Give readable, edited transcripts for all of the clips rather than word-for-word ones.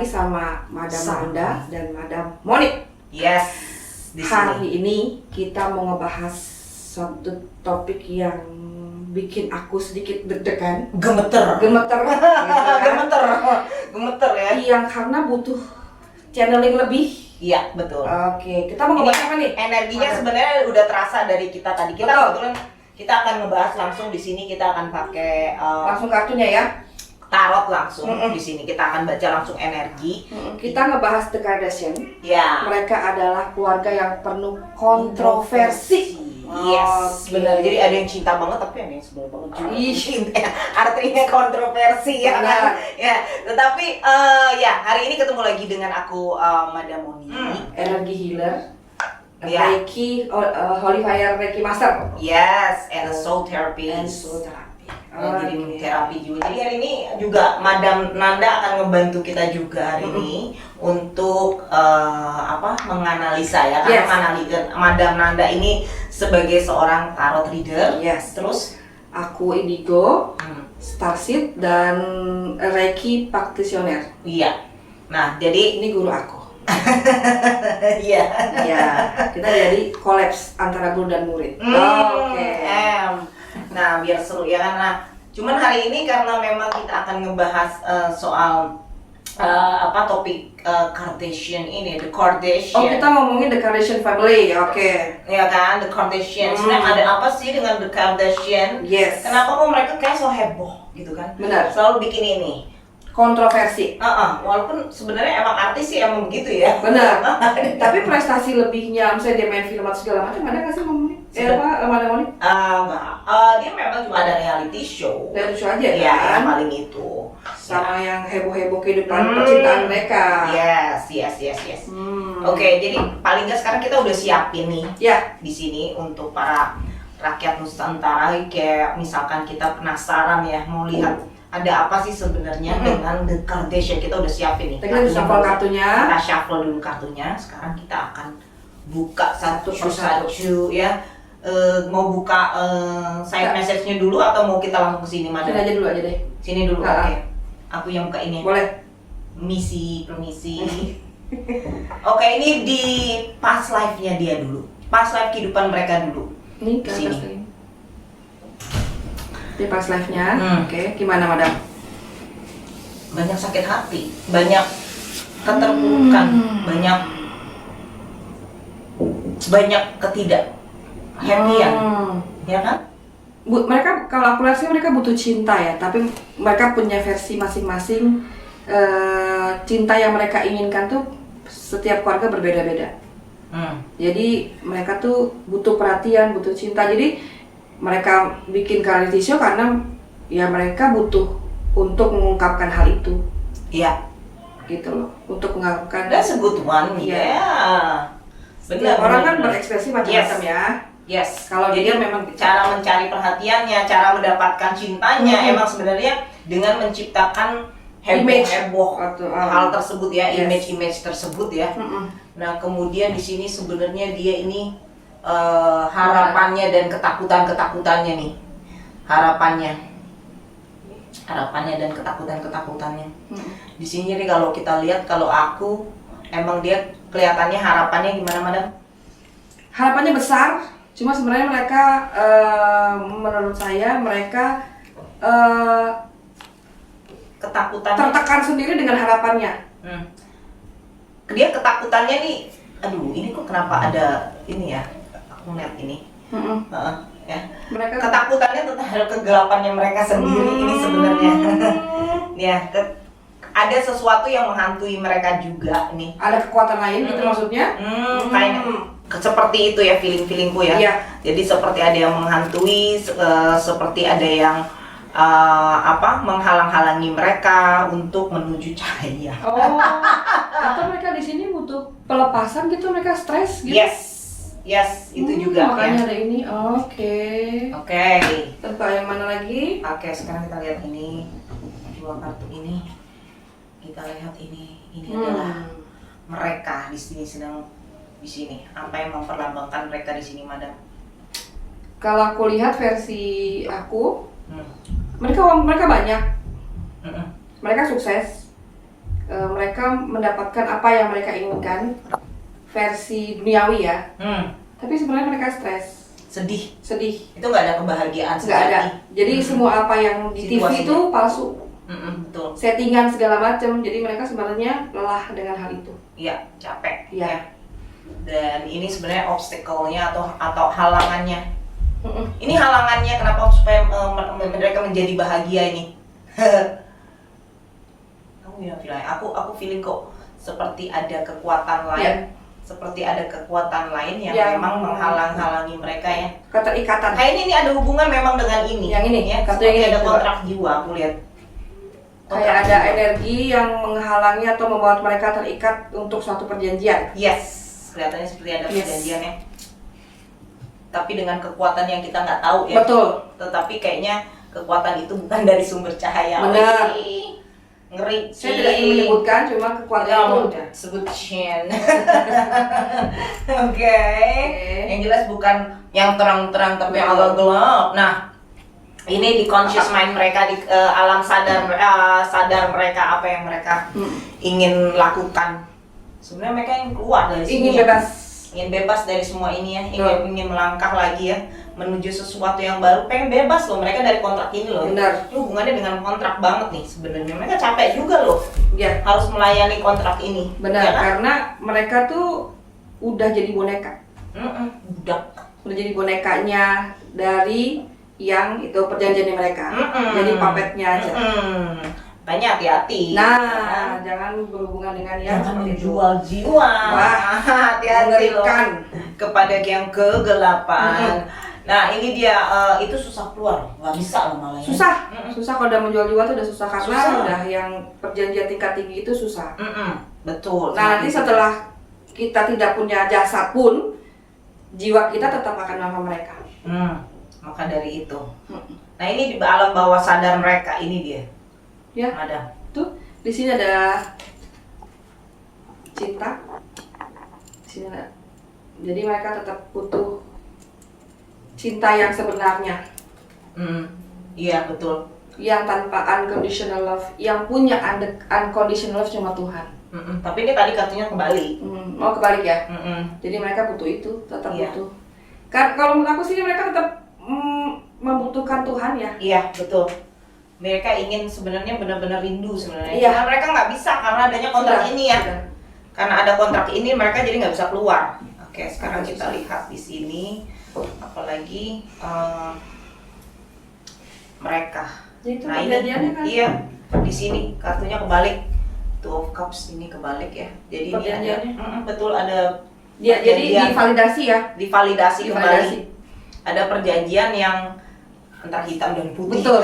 sama Madam Nanda dan Madam Monik. Yes. Hari ini kita mau ngebahas suatu topik yang bikin aku sedikit deg-degan, Gemeter gitu kan? gemeter ya. Yang karena butuh channeling lebih. Iya, betul. Oke, kita mau ngebahas apa nih? Energinya sebenarnya udah terasa dari kita tadi. Kita kebetulan kita akan ngebahas langsung di sini, kita akan pakai langsung kartunya ya. Tarot langsung di sini. Kita akan baca langsung energi. Kita ngebahas The Kardashian. Ya. Mereka adalah keluarga yang penuh kontroversi. Yes, benar. Jadi ada yang cinta banget tapi ada yang sebel banget juga. Artinya kontroversi ya kan. Ya, tetapi ya hari ini ketemu lagi dengan aku Madam Moni. Energi healer. Reiki, Holy Fire Reiki Master. Yes, and soul therapy. Jadi terapi juga. Jadi hari ini juga Madam Nanda akan ngebantu kita juga hari ini untuk menganalisa ya. Karena Madam Nanda ini sebagai seorang tarot reader. Yes. Terus aku Indigo, Starseed dan Reiki practitioner. Iya. Nah, jadi ini guru aku. Iya. Ya, kita jadi kolaps antara guru dan murid. Oke. Nah, biar seru ya kan. Nah, cuman hari ini karena memang kita akan ngebahas soal topik Kardashian ini, The Kardashian. Oh, kita ngomongin The Kardashian family, oke. Ya kan, The Kardashian. Sebenarnya ada apa sih dengan The Kardashian? Yes. Kenapa kok mereka kayak so heboh gitu kan? Benar. Selalu bikin ini. Kontroversi. Walaupun sebenarnya emang artis sih emang begitu ya. Benar. Tapi prestasi lebihnya, misalnya dia main film atau segala macam, ada nggak sih ngomongin? Madam Moni? Enggak. Dia memang cuma ada reality show. Reality show aja ya, kan? yang paling itu. Sama yang heboh-heboh kehidupan percintaan mereka. Yes. Oke, jadi paling nggak sekarang kita udah siapin nih. Ya. Di sini untuk para rakyat Nusantara, kayak misalkan kita penasaran ya mau lihat ada apa sih sebenarnya dengan The Kardashian. Kita udah siapin nih. Kita shuffle kartunya. Kita shuffle dulu kartunya. Sekarang kita akan buka satu persatu ya. Mau buka side message-nya dulu atau mau kita langsung ke sini, Madam? Sini aja dulu aja deh. Sini dulu. Oke. Aku yang buka ini. Boleh. Permisi. Oke, ini di past life-nya dia dulu. Past life kehidupan mereka dulu. Ini ke atas ini. Di past life-nya. Oke, gimana, Madam? Banyak sakit hati, banyak keterpurukan, banyak ketidak-happyan, ya kan? Mereka, kalau aku lihat sih mereka butuh cinta ya, tapi mereka punya versi masing-masing. Cinta yang mereka inginkan tuh setiap keluarga berbeda-beda. Jadi mereka tuh butuh perhatian, butuh cinta. Jadi mereka bikin reality show karena ya mereka butuh untuk mengungkapkan hal itu. Iya. Gitu loh, untuk mengungkapkan. That's a good one. Iya. Benar. Orang kan berekspresi macam-macam ya. Yes. Kalau dia memang cara mencari perhatiannya, cara mendapatkan cintanya, emang sebenarnya dengan menciptakan heboh hal tersebut ya, image tersebut ya. Nah, kemudian di sini sebenarnya dia ini harapannya dan ketakutannya nih. Harapannya dan ketakutannya. Di sini nih kalau kita lihat, kalau aku emang dia kelihatannya harapannya gimana, Madam? Harapannya besar, cuma sebenarnya mereka menurut saya mereka tertekan sendiri dengan harapannya. Dia ketakutannya nih, aduh ini kok kenapa ada ini ya? Aku ngeliat ini. Ya. Mereka ketakutannya tentang kegelapannya mereka sendiri ini sebenarnya. Ya, ada sesuatu yang menghantui mereka juga nih. Ada kekuatan lain gitu maksudnya? Kayak seperti itu ya feelingku ya. Iya. Jadi seperti ada yang menghantui, seperti ada yang menghalang-halangi mereka untuk menuju cahaya. Oh, atau mereka di sini butuh pelepasan gitu, mereka stres gitu? Yes, itu juga. Makanya ada ini. Oke. Tentu yang mana lagi? Oke, sekarang kita lihat ini dua kartu ini. Kita lihat ini adalah mereka di sini sedang di sini. Apa yang memperlambangkan mereka di sini, Madam? Kalau aku lihat versi aku, mereka banyak, mereka sukses, mereka mendapatkan apa yang mereka inginkan versi duniawi ya. Tapi sebenarnya mereka stres, sedih. Itu nggak ada kebahagiaan, nggak ada. Jadi semua apa yang di TV itu palsu, betul. settingan segala macam. Jadi mereka sebenarnya lelah dengan hal itu. Iya, capek. Iya. Ya. Dan ini sebenarnya obstacle-nya atau halangannya. Ini halangannya kenapa supaya mereka menjadi bahagia ini. Kamu ya feeling, aku feeling kok seperti ada kekuatan lain. Seperti ada kekuatan lain yang memang menghalang-halangi mereka ya. Keterikatan. Kayaknya ini ada hubungan memang dengan ini. Yang ini ya. Seperti Seperti ada kontrak jiwa, aku lihat. Kayak ada energi yang menghalangi atau membuat mereka terikat untuk suatu perjanjian. Yes, kelihatannya seperti ada perjanjian ya. Tapi dengan kekuatan yang kita nggak tahu ya. Betul. Tetapi kayaknya kekuatan itu bukan dari sumber cahaya. Benar. Ngeri. Saya tidak ingin menyebutkan, cuma kekuatan itu udah. Sebutin. Oke. Yang jelas bukan yang terang-terang tapi yang agak gelap. Nah, ini di conscious mind mereka, di alam sadar mereka apa yang mereka ingin lakukan. Sebenarnya mereka ingin keluar dari sini. Ingin bebas dari semua ini ya. Ingin melangkah lagi ya, menuju sesuatu yang baru. Pengen bebas loh mereka dari kontrak ini loh. Benar. Ini hubungannya dengan kontrak banget nih sebenarnya. Mereka capek juga loh. Ya. Harus melayani kontrak ini. Benar. Ya kan? Karena mereka tuh udah jadi boneka. Udah jadi bonekanya dari yang itu perjanjian mereka. Jadi puppetnya aja. Makanya hati-hati. Nah, jangan berhubungan dengan yang jangan seperti itu. menjual jiwa. Wah, hati-hati loh mengerikan. kepada yang kegelapan. Nah, ini dia itu susah keluar, nggak bisa lah malah. Susah kalau udah menjual jiwa tuh udah susah karena udah yang perjanjian tingkat tinggi itu susah. Betul. Nah, nanti setelah kita tidak punya jasa pun, jiwa kita tetap akan sama mereka. Maka dari itu. Nah, ini di alam bawah sadar mereka, ini dia. Ya, ada. Tuh, di sini ada cinta. Di sini ada. Jadi mereka tetap butuh cinta yang sebenarnya. Iya, betul. Yang tanpa unconditional love, yang punya unconditional love cuma Tuhan. Tapi ini tadi kartunya kembali. Mau kebalik ya. Jadi mereka butuh itu, tetap butuh. Kalau menurut aku sih mereka tetap membutuhkan Tuhan ya. Iya, betul. Mereka ingin sebenarnya benar-benar rindu sebenarnya. Iya. Karena mereka nggak bisa karena adanya kontrak ini ya. Karena ada kontrak ini mereka jadi nggak bisa keluar. Oke, sekarang kita lihat di sini, apalagi mereka. Jadi itu nah ini, kan? iya, di sini kartunya kebalik. Two of Cups ini kebalik ya. Jadi ini ada, betul ada. Jadi divalidasi ya. Divalidasi kembali. Ada perjanjian yang antara hitam dan putih. Betul.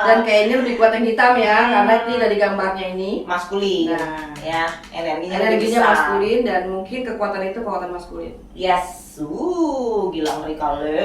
Dan kayaknya lebih kuat yang hitam ya, karena ini dari gambarnya ini maskulin. Nah, ya, energinya maskulin dan mungkin kekuatan itu kekuatan maskulin. Yes, gila ngeri kali.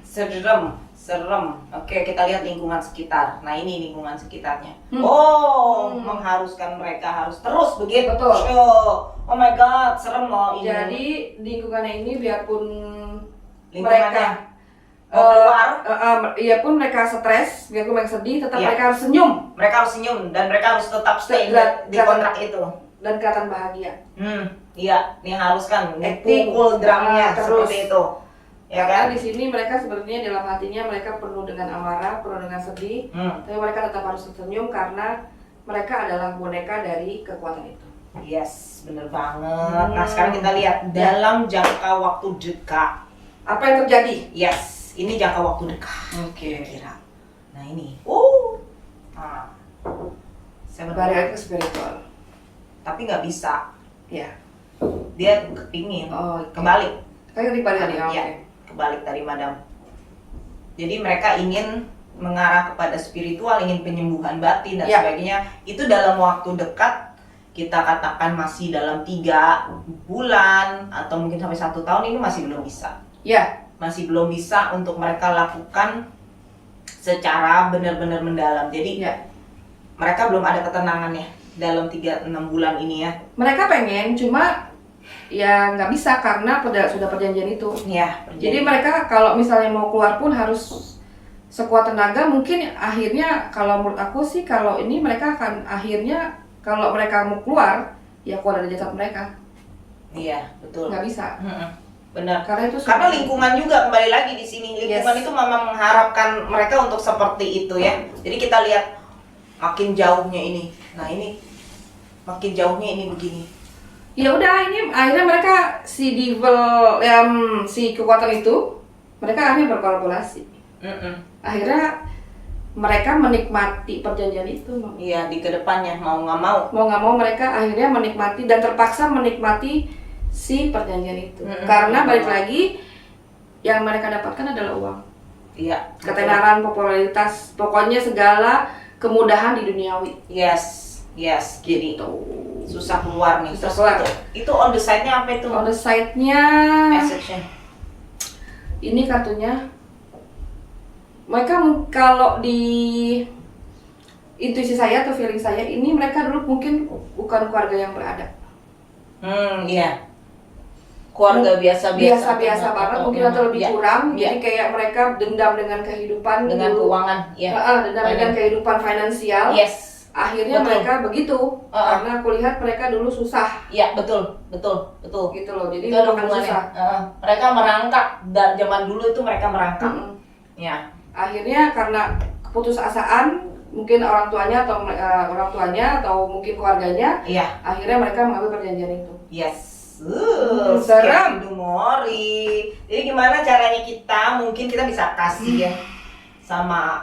Serem. Oke, kita lihat lingkungan sekitar. Nah, ini lingkungan sekitarnya. Mengharuskan mereka harus terus begitu. Betul. Oh my god, serem loh ini. Jadi lingkungannya ini biarpun mereka keluar, iya pun mereka stres, biarpun mereka sedih, tetap mereka harus senyum. Mereka harus senyum dan mereka harus tetap stay di kontrak itu. Dan kelihatan bahagia. Iya, ini harus kan pukul drumnya seperti itu. Ya kan? Di sini mereka sebenarnya dalam hatinya mereka penuh dengan amarah, penuh dengan sedih, tapi mereka tetap harus tersenyum karena mereka adalah boneka dari kekuatan itu. Yes, bener banget. Nah, sekarang kita lihat dalam jangka waktu dekat. Apa yang terjadi? Yes, ini jangka waktu dekat. Kira-kira. Nah ini. Barrier ke spiritual. Tapi nggak bisa. Ya. Dia kepingin. Kebalik. Kayak dibalik tadi. Kebalik dari madam. Jadi mereka ingin mengarah kepada spiritual, ingin penyembuhan batin dan sebagainya. Itu dalam waktu dekat. Kita katakan masih dalam 3 bulan atau mungkin sampai 1 tahun ini masih belum bisa. Ya, masih belum bisa untuk mereka lakukan secara benar-benar mendalam. Jadi mereka belum ada ketenangannya dalam 3-6 bulan ini ya. Mereka pengen, cuma ya nggak bisa karena sudah perjanjian itu. Ya. Jadi mereka kalau misalnya mau keluar pun harus sekuat tenaga mungkin akhirnya kalau menurut aku sih kalau ini mereka akan akhirnya kalau mereka mau keluar ya keluar dari jasad mereka. Iya, betul. Nggak bisa. Benar. Karena lingkungan juga kembali lagi di sini. Lingkungan itu memang mengharapkan mereka untuk seperti itu ya. Jadi kita lihat makin jauhnya ini. Nah, ini makin jauhnya ini begini. Ya udah ini akhirnya mereka si devil si kekuatan itu mereka akhirnya berkolaborasi. Akhirnya mereka menikmati perjanjian itu. Iya, di kedepannya mau nggak mau mereka akhirnya menikmati dan terpaksa menikmati si perjanjian itu. Karena balik lagi yang mereka dapatkan adalah uang. Iya. Ketenaran, popularitas, pokoknya segala kemudahan di duniawi. Yes. Jadi susah keluar nih. Susah keluar. Itu on the side-nya apa itu? On the side-nya message-nya. Ini kartunya. Mereka kalau di intuisi saya atau feeling saya ini mereka dulu mungkin bukan keluarga yang berada. Iya. Keluarga biasa banget mungkin atau lebih kurang. Jadi kayak mereka dendam dengan kehidupan dengan dulu. Keuangan, dendam dengan kehidupan finansial. Yes. Akhirnya mereka begitu karena aku lihat mereka dulu susah. Iya, betul. Gitu loh. Jadi itu ada makan hubungannya. susah. Mereka merangkak dari zaman dulu itu mereka merangkak. Ya. Akhirnya karena keputusasaan mungkin orang tuanya atau mungkin keluarganya, akhirnya mereka mengambil perjanjian itu. Yes. Seram. Mori. Jadi gimana caranya mungkin kita bisa kasih ya sama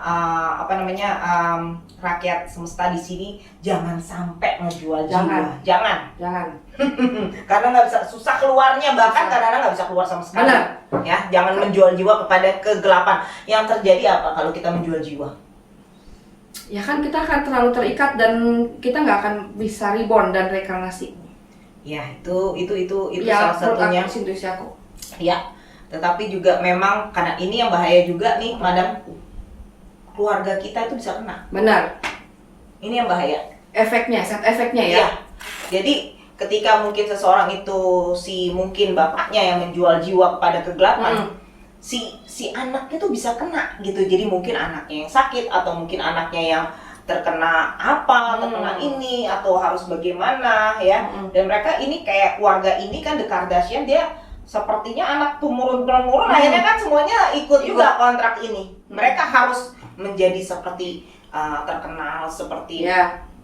rakyat semesta di sini, jangan sampai ngejual jiwa. Jangan. Karena nggak bisa, susah keluarnya, bahkan kadang-kadang nggak bisa keluar sama sekali. Ya, jangan menjual jiwa kepada kegelapan. Yang terjadi apa kalau kita menjual jiwa? Ya kan kita akan terlalu terikat dan kita nggak akan bisa reborn dan reinkarnasi. Ya, itu salah satunya. Intuisi aku. Ya, tetapi juga memang karena ini yang bahaya juga nih, Madam. Keluarga kita itu bisa kena. Benar. Ini yang bahaya. Set efeknya ya. Iya. Jadi ketika mungkin seseorang itu mungkin bapaknya yang menjual jiwa kepada kegelapan, si anaknya tuh bisa kena gitu. Jadi mungkin anaknya yang sakit atau mungkin anaknya yang terkena terkena ini atau harus bagaimana ya. Dan mereka ini kayak keluarga ini kan The Kardashian, dia sepertinya anak turun-temurun akhirnya kan semuanya ikut juga kontrak ini. Mereka harus menjadi seperti terkenal seperti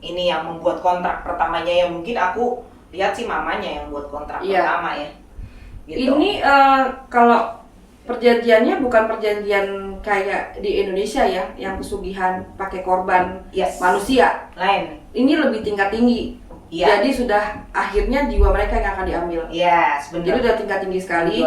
ini yang membuat kontrak pertamanya, yang mungkin aku lihat sih mamanya yang buat kontrak pertama ya. Gitu. Ini kalau perjanjiannya bukan perjanjian kayak di Indonesia ya, yang pesugihan pakai korban manusia. Lain. Ini lebih tingkat tinggi. Jadi sudah akhirnya jiwa mereka yang akan diambil. Yes, benar. Jadi udah tingkat tinggi sekali.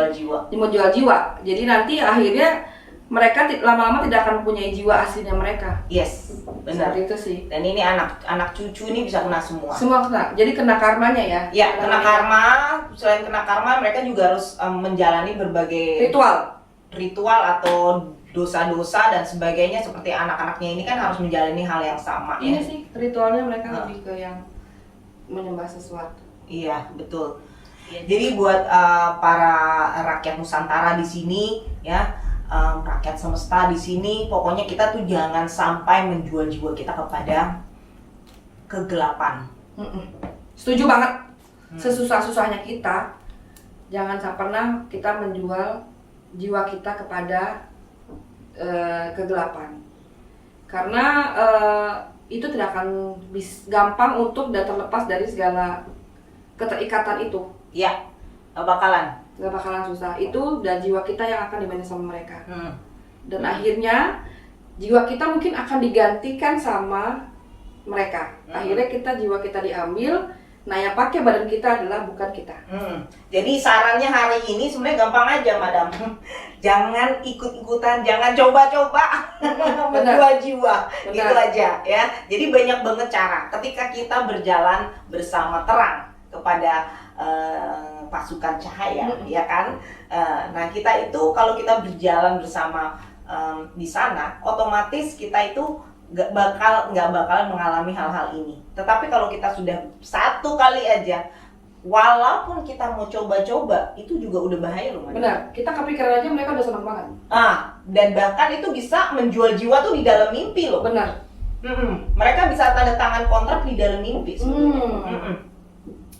Menjual jiwa. Jadi nanti akhirnya mereka lama-lama tidak akan mempunyai jiwa aslinya mereka. Yes, benar. Seperti itu sih. Dan ini anak cucu ini bisa kena semua. Semua kena. Jadi kena karmanya ya. Ya, kena karma. Selain kena karma, mereka juga harus menjalani berbagai ritual atau dosa-dosa dan sebagainya. Seperti anak-anaknya ini kan harus menjalani hal yang sama. Ini sih ritualnya mereka lebih ke yang menyembah sesuatu. Iya, betul. Jadi buat para rakyat Nusantara di sini ya, rakyat semesta di sini, pokoknya kita tuh jangan sampai menjual jiwa kita kepada kegelapan. Setuju banget. Sesusah-susahnya kita, jangan sampai pernah kita menjual jiwa kita kepada kegelapan. Karena itu tidak akan gampang untuk dan terlepas dari segala keterikatan itu. Ya, gak bakalan susah. Itu dan jiwa kita yang akan dimanage sama mereka. Dan akhirnya jiwa kita mungkin akan digantikan sama mereka. Akhirnya jiwa kita diambil. Nah, yang pakai badan kita adalah bukan kita. Jadi sarannya hari ini sebenarnya gampang aja, Madam. Jangan ikut-ikutan, jangan coba-coba menjual jiwa. Itu aja ya. Jadi banyak banget cara ketika kita berjalan bersama terang kepada pasukan cahaya, ya kan? Nah, kita itu kalau kita berjalan bersama di sana, otomatis kita itu nggak bakal mengalami hal-hal ini. Tetapi kalau kita sudah satu kali aja walaupun kita mau coba-coba, itu juga udah bahaya loh, Madam. Benar, kita kepikiran aja mereka udah senang banget. Dan bahkan itu bisa menjual jiwa tuh di dalam mimpi loh. Benar. Mereka bisa tanda tangan kontrak di dalam mimpi sebenarnya.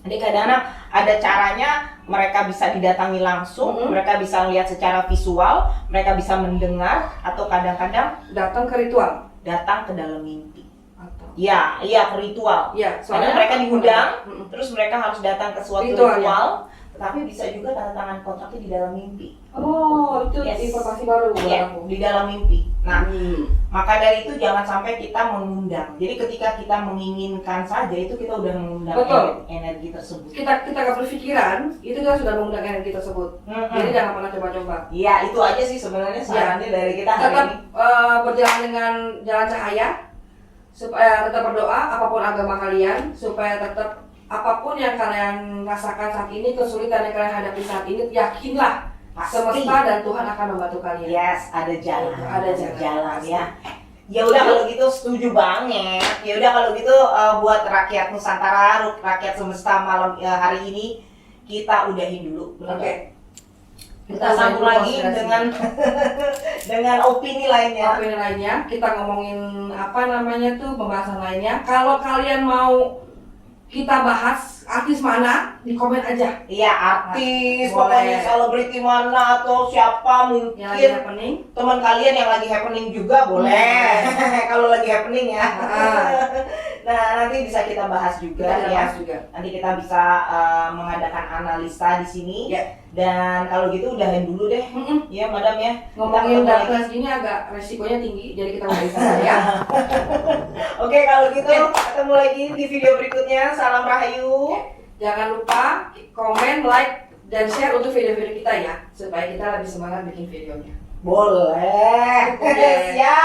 Jadi kadang-kadang ada caranya, mereka bisa didatangi langsung, mereka bisa lihat secara visual, mereka bisa mendengar, atau kadang-kadang datang ke ritual, datang ke dalam mimpi. atau Iya, ke ritual. ya, Soalnya mereka diundang, terus mereka harus datang ke suatu ritual, tapi bisa juga tanda tangan kontraknya di dalam mimpi. Oh, itu informasi baru buat Iya, aku. di dalam mimpi. Nah, maka dari itu jangan sampai kita mengundang. Jadi ketika kita menginginkan saja, itu kita udah mengundang energi tersebut. Kita gak berpikiran, itu kita sudah mengundang energi tersebut. Jadi jangan pernah coba-coba. Iya, itu aja sih sebenarnya sarannya dari kita hari Tetap ini. berjalan dengan jalan cahaya, supaya tetap berdoa apapun agama kalian, supaya tetap apapun yang kalian rasakan saat ini, kesulitan yang kalian hadapi saat ini, yakinlah semesta dan Tuhan akan membantu kalian. Yes, ada jalan. Ada jalan ya. Ya udah kalau gitu setuju banget. Ya udah kalau gitu buat rakyat Nusantara, rakyat semesta malam hari ini kita udahin dulu. Oke. Kita sambung lagi dengan dengan opini lainnya. Opini lainnya, kita ngomongin apa namanya tuh pembahasan lainnya. Kalau kalian mau kita bahas artis mana, di komen aja. Iya, artis, Boleh. pokoknya selebriti mana atau siapa mungkin Yang lagi happening. teman kalian yang lagi happening juga boleh. Kalau lagi happening ya. Nah, nanti bisa kita bahas juga ya. Nanti kita bisa mengadakan analisa di sini. Dan kalau gitu udahin dulu deh. Ya, Madam ya. Ngomongin darkness gini agak resikonya tinggi, jadi kita udah bisa ya. Oke, kalau gitu ketemu lagi di video berikutnya. Salam Rahayu. Jangan lupa komen, like, dan share untuk video-video kita ya, supaya kita lebih semangat bikin videonya. Boleh. Oke. Siap.